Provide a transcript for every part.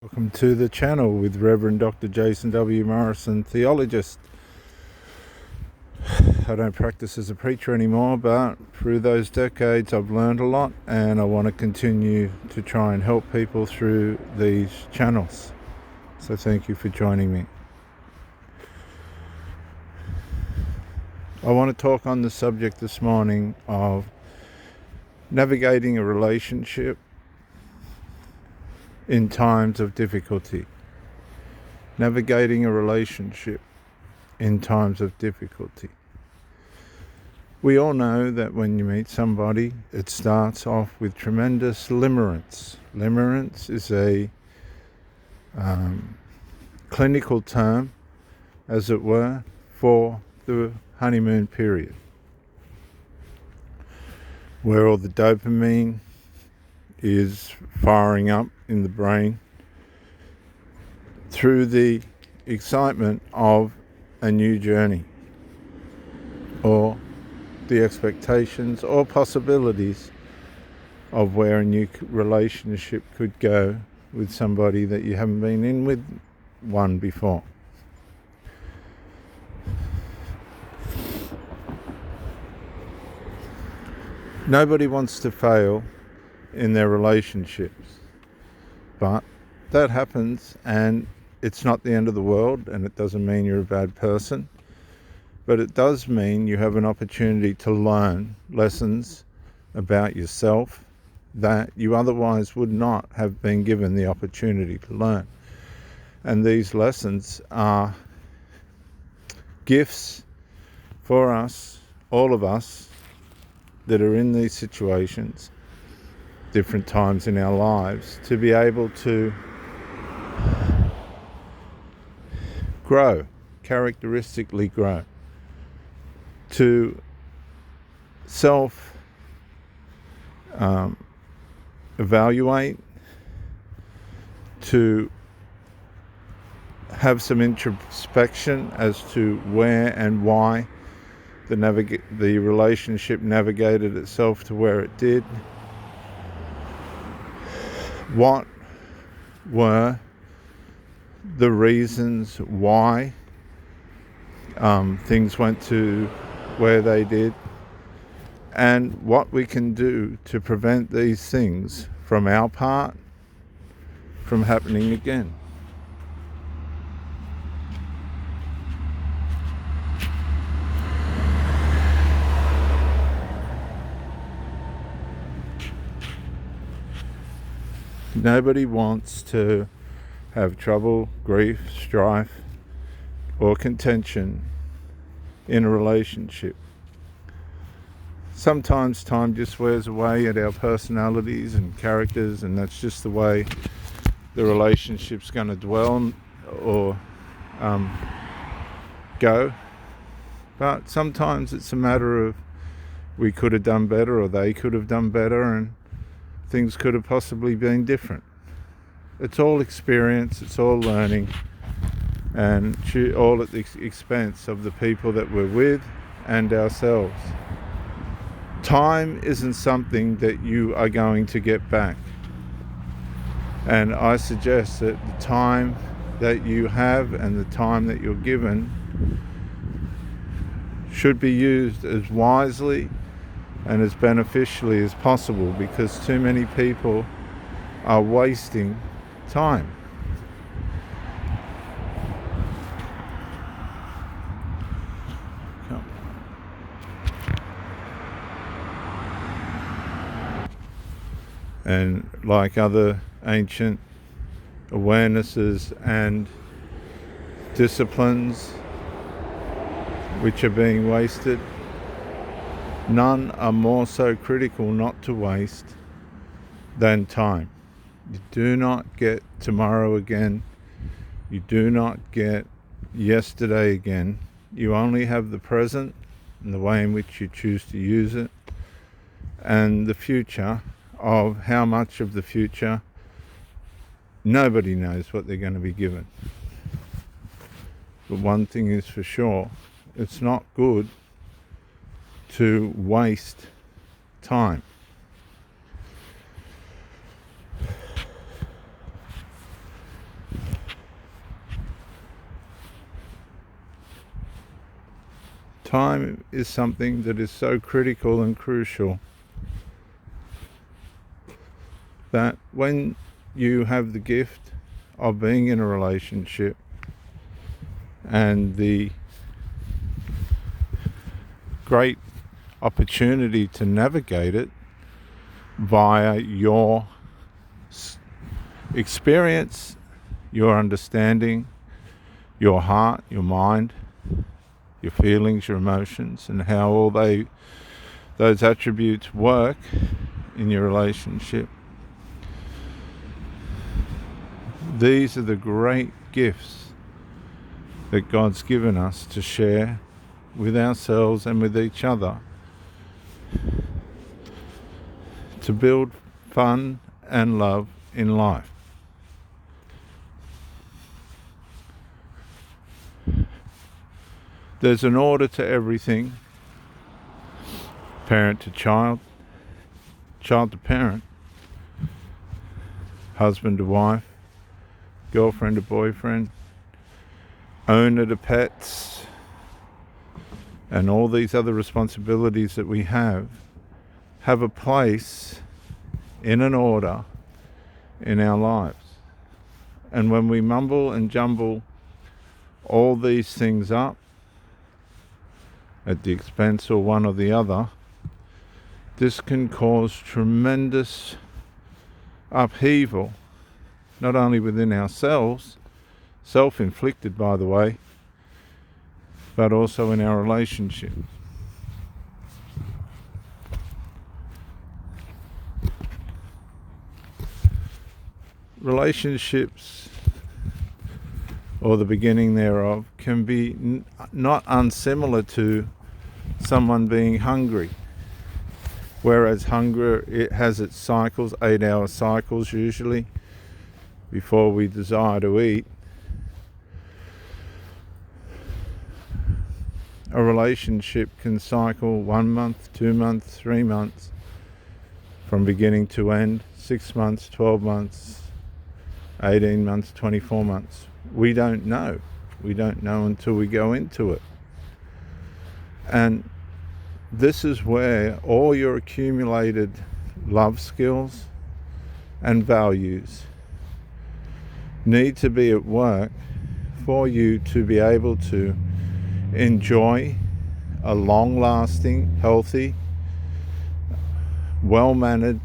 Welcome to the channel with Reverend Dr. Jason W. Morrison, theologist. I don't practice as a preacher anymore, but through those decades I've learned a lot, and I want to continue to try and help people through these channels. So thank you for joining me. I want to talk on the subject this morning of navigating a relationship in times of difficulty. Navigating a relationship in times of difficulty. We all know that when you meet somebody, it starts off with tremendous limerence. Limerence is a clinical term, as it were, for the honeymoon period, where all the dopamine is firing up in the brain through the excitement of a new journey, or the expectations or possibilities of where a new relationship could go with somebody that you haven't been in with one before. Nobody wants to fail in their relationships, but that happens, and it's not the end of the world, and it doesn't mean you're a bad person, but it does mean you have an opportunity to learn lessons about yourself that you otherwise would not have been given the opportunity to learn. And these lessons are gifts for us, all of us that are in these situations, different times in our lives, to be able to grow, characteristically grow, to self-evaluate, to have some introspection as to where and why the relationship navigated itself to where it did. What were the reasons why things went to where they did, and what we can do to prevent these things from our part from happening again. Nobody wants to have trouble, grief, strife, or contention in a relationship. Sometimes time just wears away at our personalities and characters, and that's just the way the relationship's going to dwell or go. But sometimes it's a matter of we could have done better, or they could have done better, and things could have possibly been different. It's all experience, it's all learning, and all at the expense of the people that we're with and ourselves. Time isn't something that you are going to get back. And I suggest that the time that you have and the time that you're given should be used as wisely and as beneficially as possible, because too many people are wasting time. And like other ancient awarenesses and disciplines which are being wasted, none are more so critical not to waste than time. You do not get tomorrow again. You do not get yesterday again. You only have the present and the way in which you choose to use it, and the future. Of how much of the future, nobody knows what they're going to be given. But one thing is for sure, it's not good to waste time. Time is something that is so critical and crucial that when you have the gift of being in a relationship and the great opportunity to navigate it via your experience, your understanding, your heart, your mind, your feelings, your emotions, and how all those attributes work in your relationship. These are the great gifts that God's given us to share with ourselves and with each other, to build fun and love in life. There's an order to everything. Parent to child, child to parent, husband to wife, girlfriend to boyfriend, owner to pets, and all these other responsibilities that we have a place in an order in our lives. And when we mumble and jumble all these things up at the expense of one or the other, this can cause tremendous upheaval, not only within ourselves, self-inflicted by the way, but also in our relationship. Relationships, or the beginning thereof, can be not unsimilar to someone being hungry. Whereas hunger, it has its cycles, 8-hour cycles usually, before we desire to eat. A relationship can cycle 1 month, 2 months, 3 months, from beginning to end, 6 months, 12 months, 18 months, 24 months. We don't know. We don't know until we go into it. And this is where all your accumulated love skills and values need to be at work for you to be able to enjoy a long-lasting, healthy, well-mannered,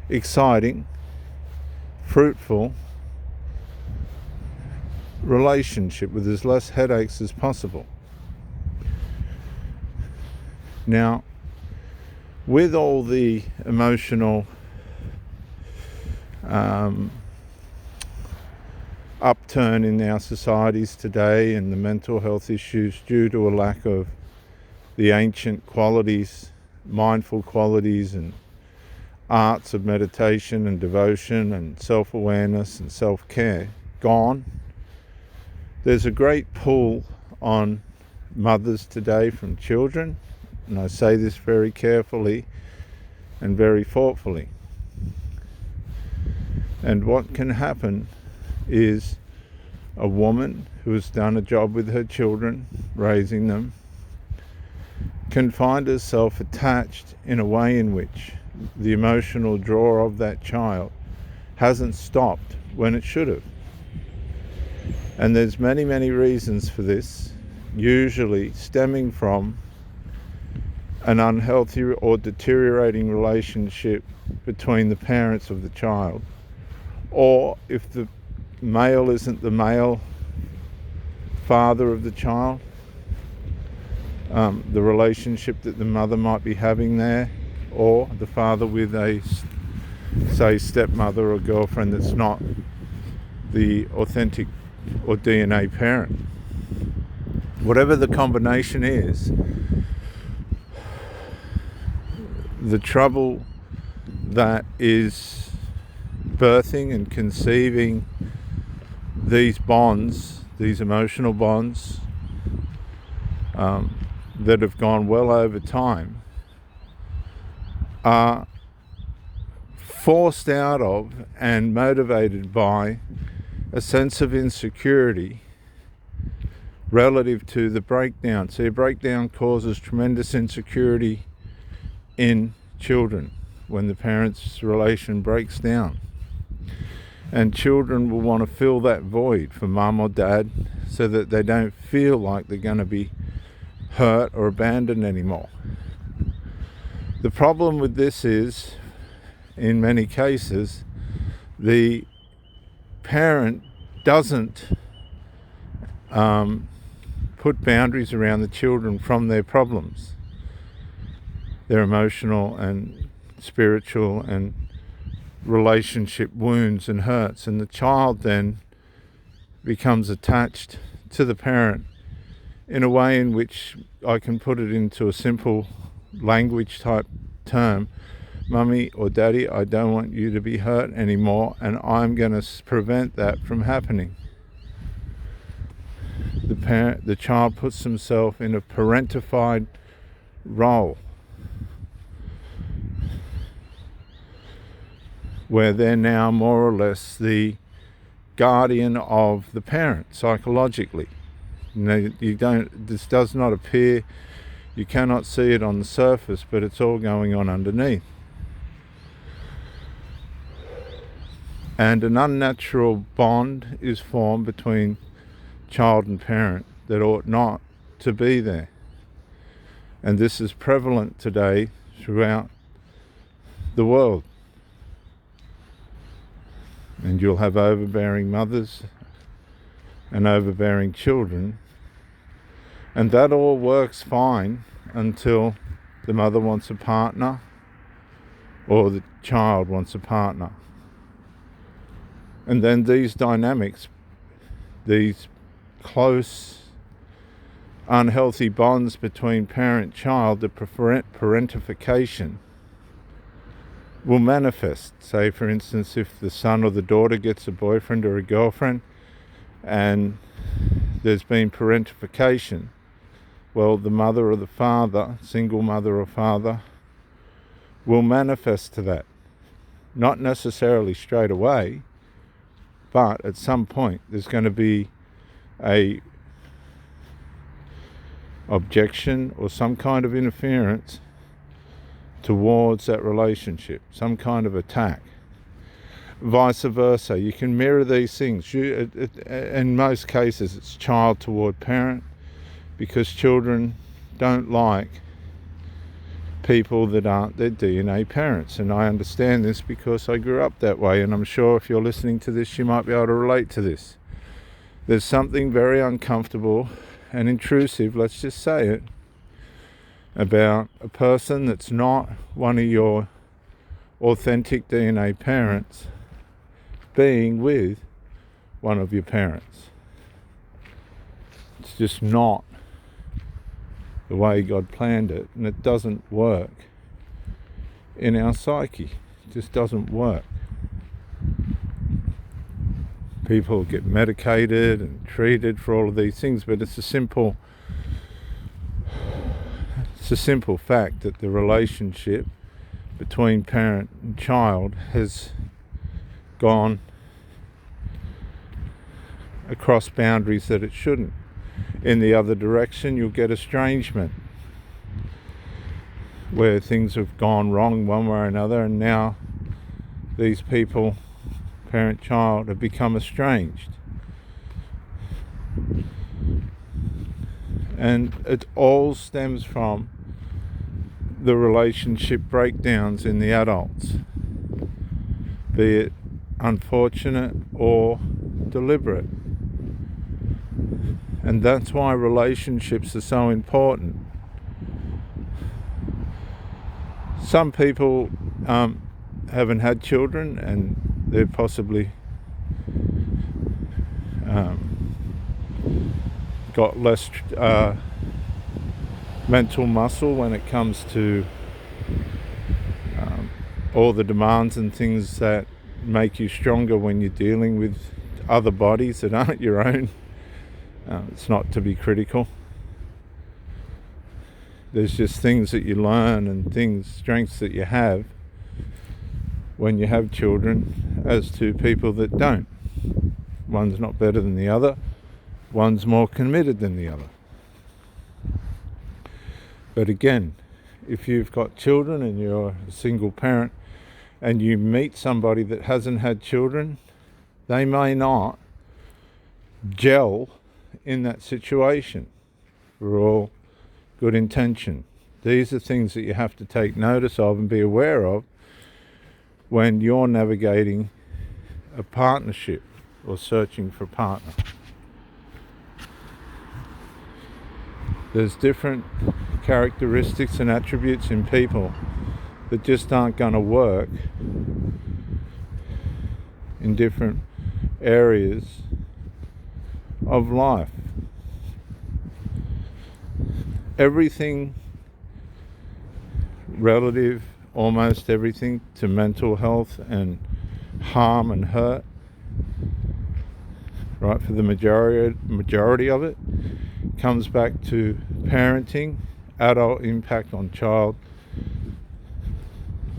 exciting, fruitful relationship with as less headaches as possible. Now, with all the emotional upturn in our societies today and the mental health issues due to a lack of the ancient qualities, mindful qualities and arts of meditation and devotion and self-awareness and self-care gone, there's a great pull on mothers today from children, and I say this very carefully and very thoughtfully. And what can happen is a woman who has done a job with her children, raising them, can find herself attached in a way in which the emotional draw of that child hasn't stopped when it should have. And there's many, many reasons for this, usually stemming from an unhealthy or deteriorating relationship between the parents of the child, or if the male isn't the male father of the child, the relationship that the mother might be having there, or the father with a, say, stepmother or girlfriend that's not the authentic or DNA parent. Whatever the combination is, the trouble that is birthing and conceiving these bonds, these emotional bonds that have gone well over time, are forced out of and motivated by a sense of insecurity relative to the breakdown. See, a breakdown causes tremendous insecurity in children when the parents' relation breaks down. And children will want to fill that void for mum or dad so that they don't feel like they're going to be hurt or abandoned anymore. The problem with this is, in many cases, the parent doesn't put boundaries around the children from their problems, their emotional and spiritual and relationship wounds and hurts, and the child then becomes attached to the parent in a way in which I can put it into a simple language type term. Mummy or daddy, I don't want you to be hurt anymore, and I'm going to prevent that from happening. The child puts himself in a parentified role where they're now more or less the guardian of the parent psychologically. This does not appear, you cannot see it on the surface, but it's all going on underneath. And an unnatural bond is formed between child and parent that ought not to be there. And this is prevalent today throughout the world. And you'll have overbearing mothers and overbearing children, and that all works fine until the mother wants a partner or the child wants a partner. And then these dynamics, these close, unhealthy bonds between parent-child, the parentification, will manifest. Say, for instance, if the son or the daughter gets a boyfriend or a girlfriend and there's been parentification, well, the mother or the father, single mother or father, will manifest to that. Not necessarily straight away, but at some point there's going to be a objection or some kind of interference towards that relationship, some kind of attack. Vice versa, you can mirror these things. In most cases it's child toward parent, because children don't like people that aren't their DNA parents. And I understand this because I grew up that way, and I'm sure if you're listening to this you might be able to relate to this. There's something very uncomfortable and intrusive, let's just say it, about a person that's not one of your authentic DNA parents being with one of your parents. It's just not the way God planned it, and it doesn't work in our psyche. It just doesn't work. People get medicated and treated for all of these things, but it's a simple fact that the relationship between parent and child has gone across boundaries that it shouldn't. In the other direction, you'll get estrangement, where things have gone wrong one way or another, and now these people, parent-child, have become estranged. And it all stems from the relationship breakdowns in the adults, be it unfortunate or deliberate. And that's why relationships are so important. Some people haven't had children, and they're possibly got less mental muscle when it comes to all the demands and things that make you stronger when you're dealing with other bodies that aren't your own. It's not to be critical. There's just things that you learn and strengths that you have when you have children as to people that don't. One's not better than the other, One's more committed than the other. But again, if you've got children and you're a single parent and you meet somebody that hasn't had children, they may not gel in that situation for all good intention. These are things that you have to take notice of and be aware of when you're navigating a partnership or searching for a partner. There's different characteristics and attributes in people that just aren't going to work in different areas of life. Everything relative, almost everything, to mental health and harm and hurt, right, for the majority of it, comes back to parenting, adult impact on child,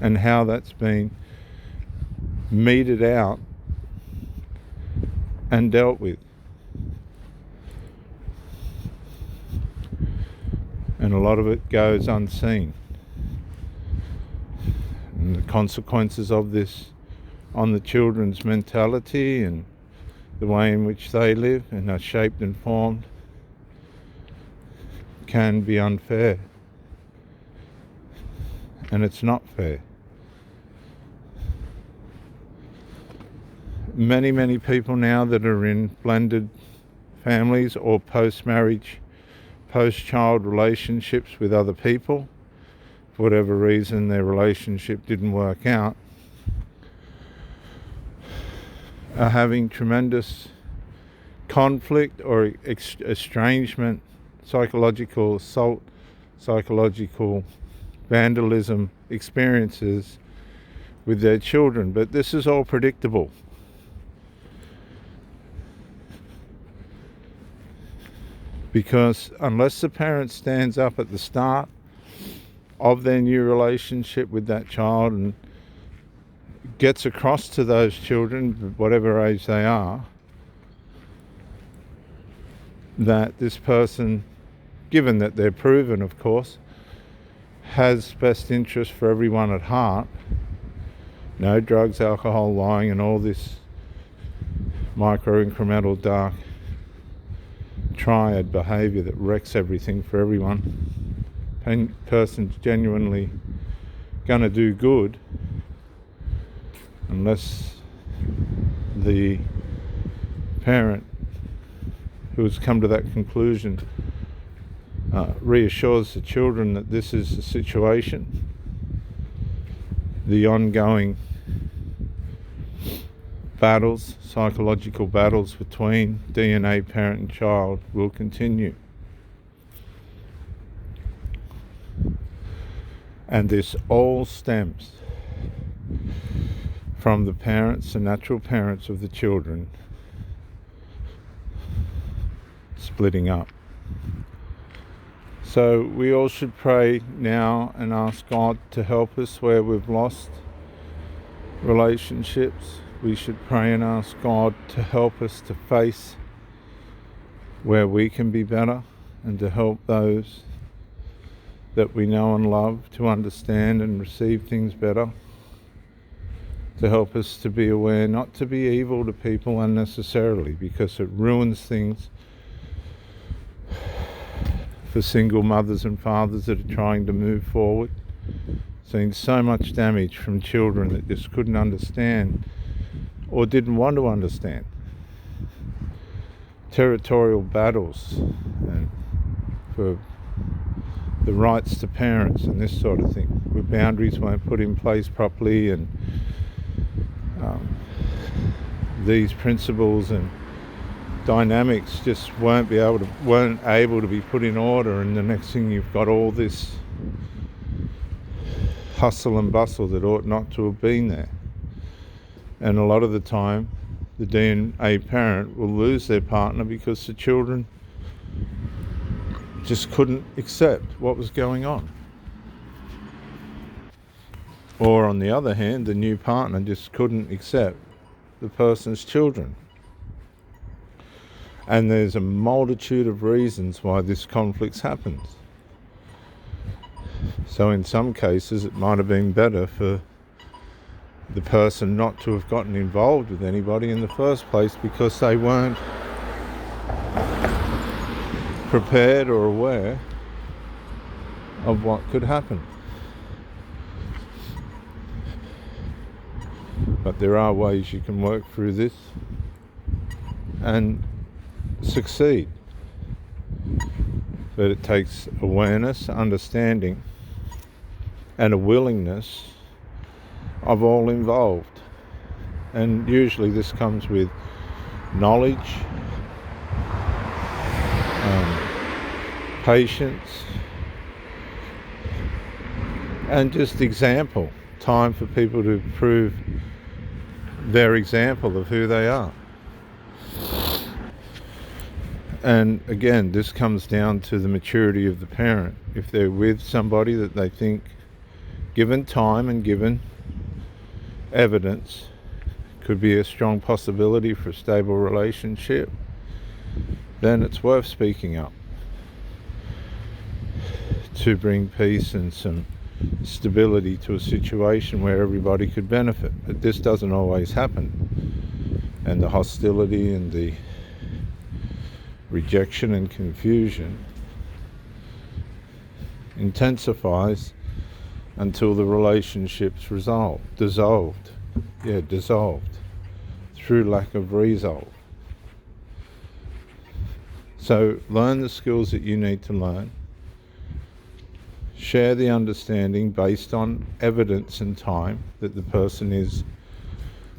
and how that's been meted out and dealt with. And a lot of it goes unseen. And the consequences of this on the children's mentality and the way in which they live and are shaped and formed can be unfair. And it's not fair. Many people now that are in blended families or post-marriage, post-child relationships with other people, for whatever reason their relationship didn't work out, are having tremendous conflict or estrangement, psychological assault, psychological vandalism experiences with their children. But this is all predictable. Because unless the parent stands up at the start of their new relationship with that child and gets across to those children, whatever age they are, that this person, given that they're proven, of course, has best interest for everyone at heart, no drugs, alcohol, lying, and all this micro-incremental dark triad behaviour that wrecks everything for everyone. Person's genuinely going to do good unless the parent who has come to that conclusion reassures the children that this is the situation. The ongoing battles, psychological battles between DNA parent and child will continue. And this all stems from the parents, the natural parents of the children, splitting up. So we all should pray now and ask God to help us where we've lost relationships. We should pray and ask God to help us to face where we can be better and to help those that we know and love to understand and receive things better, to help us to be aware not to be evil to people unnecessarily, because it ruins things for single mothers and fathers that are trying to move forward. Seen so much damage from children that just couldn't understand or didn't want to understand. Territorial battles and for the rights to parents and this sort of thing, where boundaries weren't put in place properly, and these principles and dynamics just weren't able to be put in order, and the next thing you've got all this hustle and bustle that ought not to have been there. And a lot of the time the DNA parent will lose their partner because the children just couldn't accept what was going on. Or on the other hand, the new partner just couldn't accept the person's children. And there's a multitude of reasons why this conflict happens. So in some cases it might have been better for the person not to have gotten involved with anybody in the first place because they weren't prepared or aware of what could happen. But there are ways you can work through this and succeed. But it takes awareness, understanding, and a willingness of all involved. And usually this comes with knowledge, patience, and just example. Time for people to prove their example of who they are. And again, this comes down to the maturity of the parent. If they're with somebody that they think, given time and given evidence, could be a strong possibility for a stable relationship, then it's worth speaking up to bring peace and some stability to a situation where everybody could benefit. But this doesn't always happen, and the hostility and the rejection and confusion intensifies until the relationship's dissolved through lack of resolve. So learn the skills that you need to learn. Share the understanding based on evidence and time that the person is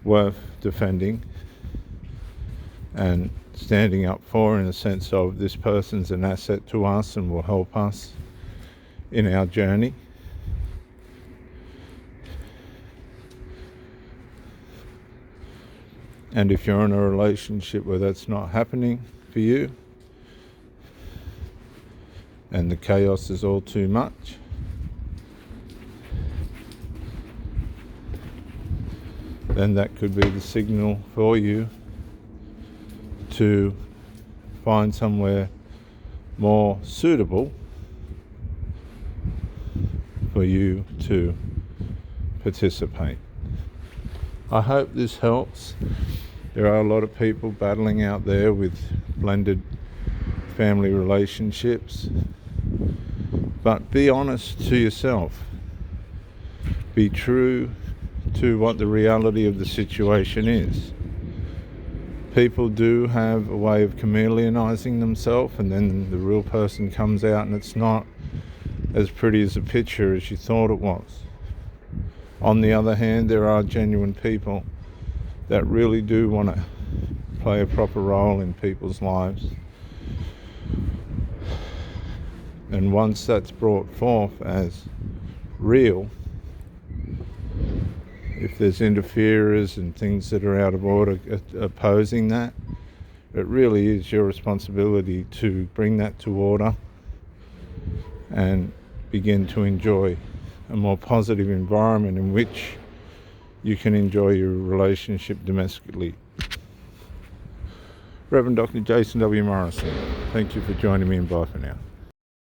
worth defending and standing up for, in a sense of this person's an asset to us and will help us in our journey. And if you're in a relationship where that's not happening for you and the chaos is all too much, then that could be the signal for you to find somewhere more suitable for you to participate. I hope this helps. There are a lot of people battling out there with blended family relationships. But be honest to yourself. Be true to what the reality of the situation is. People do have a way of chameleonizing themselves, and then the real person comes out and it's not as pretty as a picture as you thought it was. On the other hand, there are genuine people that really do want to play a proper role in people's lives. And once that's brought forth as real, if there's interferers and things that are out of order opposing that, it really is your responsibility to bring that to order and begin to enjoy a more positive environment in which you can enjoy your relationship domestically. Reverend Dr. Jason W. Morrison, thank you for joining me, and bye for now.